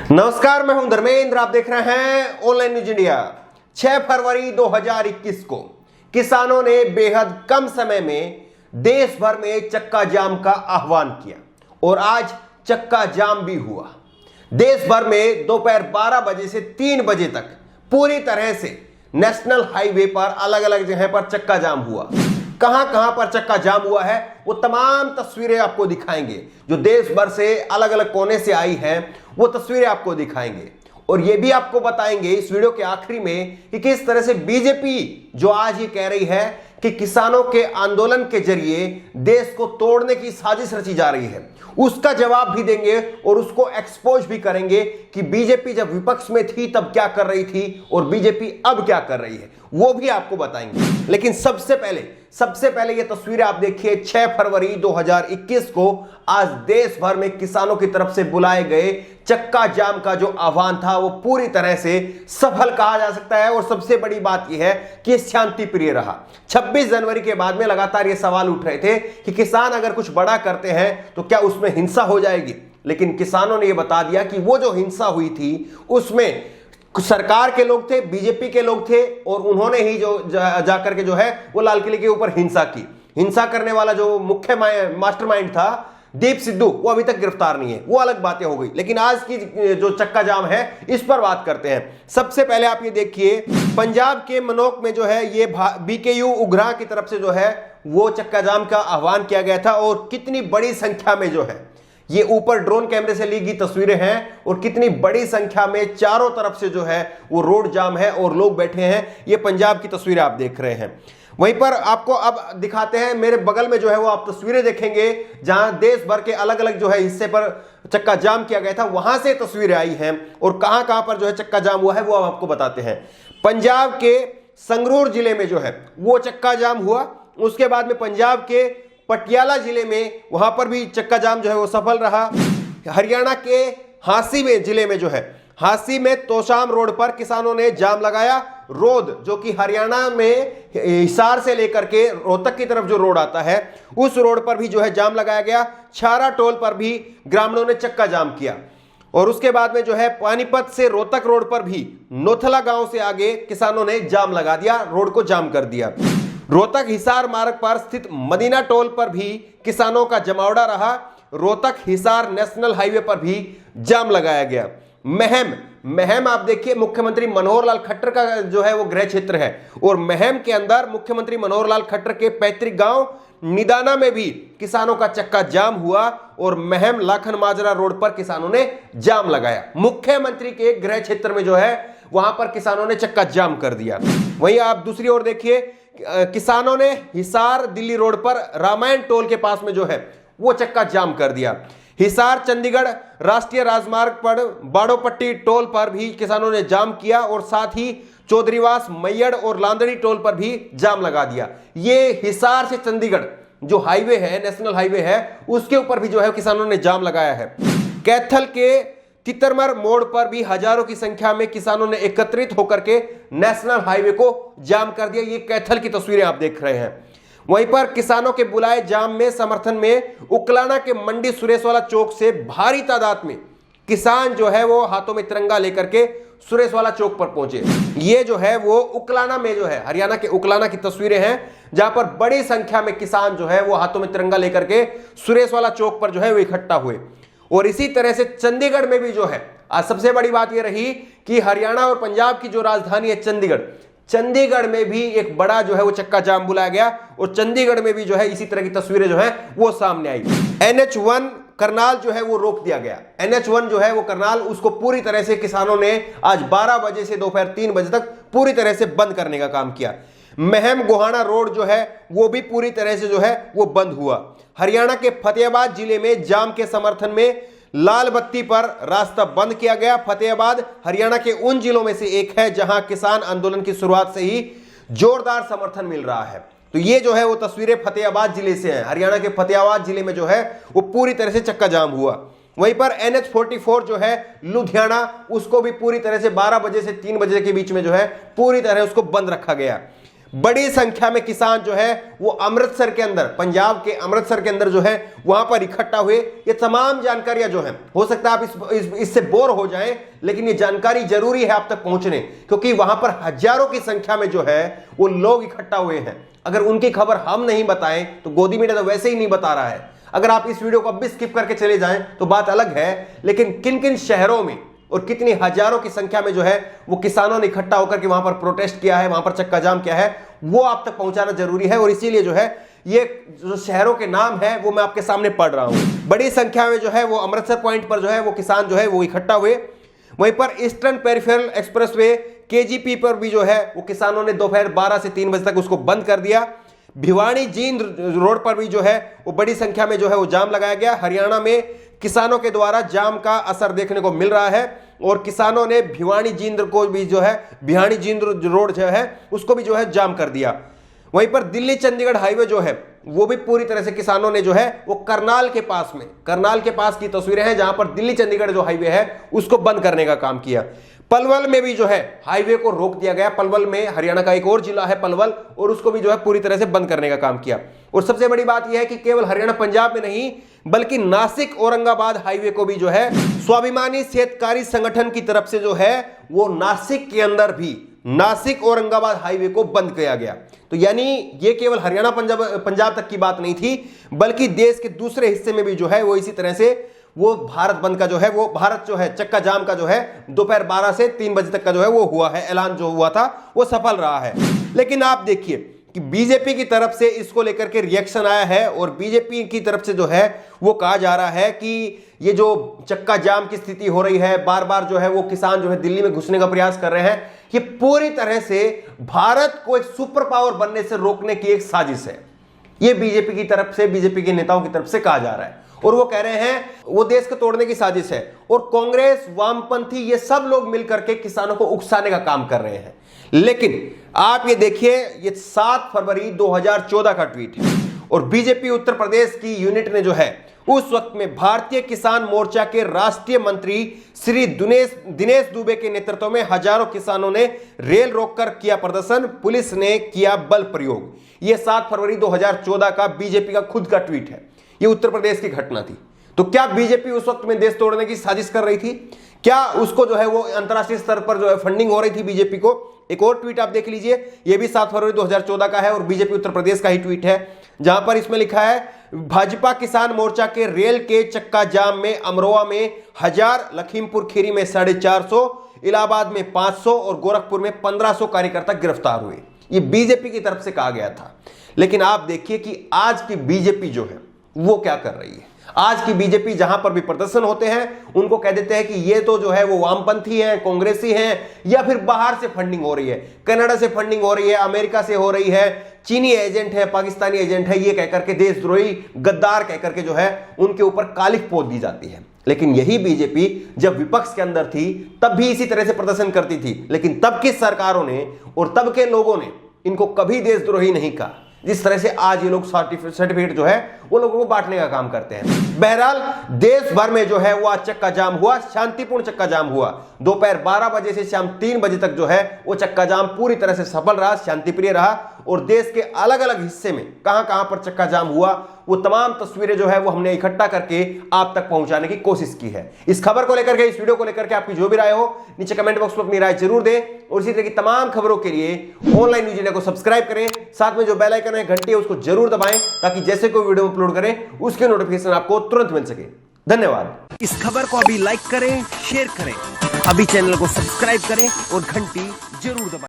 नमस्कार, मैं हूं धर्मेंद्र। आप देख रहे हैं ऑनलाइन न्यूज इंडिया। 6 फरवरी 2021 को किसानों ने बेहद कम समय में देश भर में चक्का जाम का आह्वान किया और आज चक्का जाम भी हुआ। देश भर में दोपहर 12 बजे से 3 बजे तक पूरी तरह से नेशनल हाईवे पर अलग अलग जगह पर चक्का जाम हुआ। कहां कहां पर चक्का जाम हुआ है वो तमाम तस्वीरें आपको दिखाएंगे। जो देश भर से अलग अलग कोने से आई हैं वो तस्वीरें आपको दिखाएंगे और ये भी आपको बताएंगे इस वीडियो के आखिरी में कि किस तरह से बीजेपी जो आज ये कह रही है कि किसानों के आंदोलन के जरिए देश को तोड़ने की साजिश रची जा रही है, उसका जवाब भी देंगे और उसको एक्सपोज भी करेंगे कि बीजेपी जब विपक्ष में थी तब क्या कर रही थी और बीजेपी अब क्या कर रही है, वो भी आपको बताएंगे। लेकिन सबसे पहले ये तस्वीरें आप देखिए। 6 फरवरी 2021 को आज देश भर में किसानों की तरफ से बुलाए गए चक्का जाम का जो आह्वान था वो पूरी तरह से सफल कहा जा सकता है। और सबसे बड़ी बात यह है कि शांति प्रिय रहा। 26 जनवरी के बाद में लगातार ये सवाल उठ रहे थे कि किसान अगर कुछ बड़ा करते हैं तो क्या उसमें हिंसा हो जाएगी, लेकिन किसानों ने यह बता दिया कि वो जो हिंसा हुई थी उसमें सरकार के लोग थे, बीजेपी के लोग थे और उन्होंने ही जो जाकर के जो है वो लाल किले के ऊपर हिंसा की। हिंसा करने वाला जो मुख्य मास्टरमाइंड था दीप सिद्धू, वो अभी तक गिरफ्तार नहीं है। वो अलग बातें हो गई, लेकिन आज की जो चक्का जाम है इस पर बात करते हैं। सबसे पहले आप ये देखिए, पंजाब के मनोक में जो है ये बीकेयू उग्रा की तरफ से जो है वो चक्का जाम का आह्वान किया गया था और कितनी बड़ी संख्या में जो है ये ऊपर ड्रोन कैमरे से ली गई तस्वीरें हैं और कितनी बड़ी संख्या में चारों तरफ से जो है वो रोड जाम है और लोग बैठे हैं। ये पंजाब की तस्वीरें आप देख रहे हैं। वहीं पर आपको अब दिखाते हैं, मेरे बगल में जो है वो आप तस्वीरें देखेंगे जहां देश भर के अलग अलग जो है हिस्से पर चक्का जाम किया गया था, वहां से तस्वीरें आई हैं और कहां कहां पर जो है चक्का जाम हुआ है वो आपको बताते हैं। पंजाब के संगरूर जिले में जो है वो चक्का जाम हुआ। उसके बाद में पंजाब के पटियाला जिले में वहां पर भी चक्का जाम जो है वो सफल रहा। हरियाणा के हांसी में जिले में जो है हांसी में तोशाम रोड पर किसानों ने जाम लगाया। रोड जो कि हरियाणा में हिसार से लेकर के रोहतक की तरफ जो रोड आता है उस रोड पर भी जो है जाम लगाया गया। छारा टोल पर भी ग्रामीणों ने चक्का जाम किया और उसके बाद में जो है पानीपत से रोहतक रोड पर भी नोथला गांव से आगे किसानों ने जाम लगा दिया, रोड को जाम कर दिया। रोहतक हिसार मार्ग पर स्थित मदीना टोल पर भी किसानों का जमावड़ा रहा। रोहतक हिसार नेशनल हाईवे पर भी जाम लगाया गया। महम आप देखिए, मुख्यमंत्री मनोहर लाल खट्टर का जो है वो गृह क्षेत्र है और महम के अंदर मुख्यमंत्री मनोहर लाल खट्टर के पैतृक गांव निदाना में भी किसानों का चक्का जाम हुआ और महम लाखन माजरा रोड पर किसानों ने जाम लगाया। मुख्यमंत्री के गृह क्षेत्र में जो है वहां पर किसानों ने चक्का जाम कर दिया। वहीं आप दूसरी ओर देखिए, किसानों ने हिसार दिल्ली रोड पर रामायण टोल के पास में जो है वो चक्का जाम कर दिया। हिसार चंडीगढ़ राष्ट्रीय राजमार्ग पर बाड़ोपट्टी टोल पर भी किसानों ने जाम किया और साथ ही चौधरीवास मैयड़ और लांदड़ी टोल पर भी जाम लगा दिया। ये हिसार से चंडीगढ़ जो हाईवे है, नेशनल हाईवे है, उसके ऊपर भी जो है किसानों ने जाम लगाया है। कैथल के तितरमर मोड़ पर भी हजारों की संख्या में किसानों ने एकत्रित होकर के नेशनल हाईवे को जाम कर दिया। ये कैथल की तस्वीरें आप देख रहे हैं। वहीं पर किसानों के बुलाए जाम में समर्थन में उकलाना के मंडी सुरेशवाला चौक से भारी तादाद में किसान जो है वो हाथों में तिरंगा लेकर के सुरेशवाला चौक पर पहुंचे। ये जो है वो उकलाना में जो है हरियाणा के उकलाना की तस्वीरें हैं जहां पर बड़ी संख्या में किसान जो है वो हाथों में तिरंगा लेकर के सुरेशवाला चौक पर जो है वो इकट्ठा हुए। और इसी तरह से चंडीगढ़ में भी जो है आज सबसे बड़ी बात यह रही कि हरियाणा और पंजाब की जो राजधानी है चंडीगढ़ में भी एक बड़ा जो है वो चक्का जाम बुलाया गया और चंडीगढ़ में भी जो है इसी तरह की तस्वीरें जो है वो सामने आई। NH1 करनाल जो है वो रोक दिया गया। NH1 जो है वो करनाल, उसको पूरी तरह से किसानों ने आज 12 बजे से दोपहर 3 बजे तक पूरी तरह से बंद करने का काम किया। महम गोहाना रोड जो है वो भी पूरी तरह से जो है वो बंद हुआ। हरियाणा के फतेहाबाद जिले में जाम के समर्थन में लाल बत्ती पर रास्ता बंद किया गया। फतेहाबाद हरियाणा के उन जिलों में से एक है जहां किसान आंदोलन की शुरुआत से ही जोरदार समर्थन मिल रहा है। तो ये जो है वो तस्वीरें फतेहाबाद जिले से हैं। हरियाणा के फतेहाबाद जिले में जो है वो पूरी तरह से चक्का जाम हुआ। वहीं पर NH44 जो है लुधियाना, उसको भी पूरी तरह से 12 बजे से 3 बजे के बीच में जो है पूरी तरह उसको बंद रखा गया। बड़ी संख्या में किसान जो है वो अमृतसर के अंदर, पंजाब के अमृतसर के अंदर जो है वहां पर इकट्ठा हुए। ये तमाम जानकारियां जो है, हो सकता है आप इससे बोर हो जाएं, लेकिन ये जानकारी जरूरी है आप तक पहुंचने, क्योंकि वहां पर हजारों की संख्या में जो है वो लोग इकट्ठा हुए हैं। अगर उनकी खबर हम नहीं बताएं तो गोदी मीडिया तो वैसे ही नहीं बता रहा है। अगर आप इस वीडियो को अब भी स्किप करके चले जाएं तो बात अलग है, लेकिन किन किन शहरों में और कितनी हजारों की संख्या में जो है वो किसानों ने इकट्ठा होकर के वहां पर प्रोटेस्ट किया है, वहां पर चक्का जाम किया है, वो आप तक पहुंचाना जरूरी है। और इसीलिए जो है ये जो शहरों के नाम है वो मैं आपके सामने पढ़ रहा हूं। बड़ी संख्या में जो है वो अमृतसर पॉइंट पर जो है वो किसान जो है वो इकट्ठा हुए। वहीं पर ईस्टर्न पेरिफेरल एक्सप्रेसवे KGP पर भी जो है वो किसानों ने दोपहर 12 से 3 बजे तक उसको बंद कर दिया। भिवानी जींद रोड पर भी जो है वो बड़ी संख्या में जो है वो जाम लगाया गया। हरियाणा में किसानों के द्वारा जाम का असर देखने को मिल रहा है और किसानों ने भिवानी जींद को भी जो है, भिवानी जींद रोड जो है उसको भी जो है जाम कर दिया। वहीं पर दिल्ली चंडीगढ़ हाईवे जो है वो भी पूरी तरह से किसानों ने जो है वो करनाल के पास की तस्वीरें हैं जहां पर दिल्ली चंडीगढ़ जो हाईवे है उसको बंद करने का काम किया। पलवल में भी जो है हाईवे को रोक दिया गया। पलवल में हरियाणा का एक और जिला है पलवल, और उसको भी जो है पूरी तरह से बंद करने का काम किया। और सबसे बड़ी बात यह है कि केवल हरियाणा पंजाब में नहीं बल्कि नासिक औरंगाबाद हाईवे को भी जो है स्वाभिमानी शेतकारी संगठन की तरफ से जो है वो नासिक के अंदर भी नासिक औरंगाबाद हाईवे को बंद किया गया। तो यानी ये केवल हरियाणा पंजाब तक की बात नहीं थी, बल्कि देश के दूसरे हिस्से में भी जो है वो इसी तरह से वो भारत बंद का जो है वो भारत जो है चक्का जाम का जो है दोपहर 12 से 3 बजे तक का जो है वो हुआ है, ऐलान जो हुआ था वो सफल रहा है। लेकिन आप देखिए कि बीजेपी की तरफ से इसको लेकर के रिएक्शन आया है और बीजेपी की तरफ से जो है वो कहा जा रहा है कि ये जो चक्का जाम की स्थिति हो रही है, बार बार जो है वो किसान जो है दिल्ली में घुसने का प्रयास कर रहे हैं, ये पूरी तरह से भारत को एक सुपर पावर बनने से रोकने की एक साजिश है। ये बीजेपी की तरफ से, बीजेपी के नेताओं की तरफ से कहा जा रहा है और वो कह रहे हैं वो देश को तोड़ने की साजिश है। और कांग्रेस, वामपंथी, ये सब लोग मिलकर के किसानों को उकसाने का काम कर रहे हैं। लेकिन आप ये देखिए, ये 7 फरवरी 2014 का ट्वीट है और बीजेपी उत्तर प्रदेश की यूनिट ने जो है उस वक्त में भारतीय किसान मोर्चा के राष्ट्रीय मंत्री श्री दिनेश दुबे के नेतृत्व में हजारों किसानों ने रेल रोककर किया प्रदर्शन, पुलिस ने किया बल प्रयोग। यह 7 फरवरी 2014 का बीजेपी का खुद का ट्वीट है। यह उत्तर प्रदेश की घटना थी। तो क्या बीजेपी उस वक्त में देश तोड़ने की साजिश कर रही थी? क्या उसको जो है वो अंतरराष्ट्रीय स्तर पर जो है फंडिंग हो रही थी बीजेपी को? एक और ट्वीट आप देख लीजिए, यह भी 7 फरवरी 2014 का है और बीजेपी उत्तर प्रदेश का ही ट्वीट है, जहां पर इसमें लिखा है भाजपा किसान मोर्चा के रेल के चक्का जाम में अमरोहा में 1000, लखीमपुर खीरी में 450, इलाहाबाद में 500 और गोरखपुर में 1500 कार्यकर्ता गिरफ्तार हुए। ये बीजेपी की तरफ से कहा गया था। लेकिन आप देखिए कि आज की बीजेपी जो है वो क्या कर रही है। आज की बीजेपी जहां पर भी प्रदर्शन होते हैं उनको कह देते हैं कि ये तो जो है वो वामपंथी हैं, कांग्रेसी हैं, या फिर बाहर से फंडिंग हो रही है, कनाडा से फंडिंग हो रही है, अमेरिका से हो रही है, चीनी एजेंट है, पाकिस्तानी एजेंट है, ये कहकर के देशद्रोही, गद्दार कहकर के जो है उनके ऊपर कालिख पोत दी जाती है। लेकिन यही बीजेपी जब विपक्ष के अंदर थी तब भी इसी तरह से प्रदर्शन करती थी, लेकिन तब की सरकारों ने और तब के लोगों ने इनको कभी देशद्रोही नहीं कहा, जिस तरह से आज ये लोग सर्टिफिकेट जो है वो लोगों को बांटने का काम करते हैं। बहरहाल देश भर में जो है वो आज चक्का जाम हुआ, शांतिपूर्ण चक्का जाम हुआ। दोपहर 12 बजे से शाम 3 बजे तक जो है वो चक्का जाम पूरी तरह से सफल रहा, शांतिप्रिय रहा। और देश के अलग अलग हिस्से में कहां पर चक्का जाम हुआ वो तमाम तस्वीरें जो है वो हमने इकट्ठा करके आप तक पहुंचाने की कोशिश की है। इस खबर को लेकर के, इस वीडियो को लेकर के आपकी जो भी राय हो नीचे कमेंट बॉक्स में अपनी राय जरूर दें और इसी तरह की तमाम खबरों के लिए ऑनलाइन न्यूज़ इंडिया को सब्सक्राइब करें, साथ में जो बेल आइकन है, घंटी है, उसको जरूर दबाएं ताकि जैसे कोई वीडियो अपलोड करें उसके नोटिफिकेशन आपको तुरंत मिल सके। धन्यवाद। इस खबर को अभी लाइक करें, शेयर करें, अभी चैनल को सब्सक्राइब करें और घंटी जरूर दबाएं।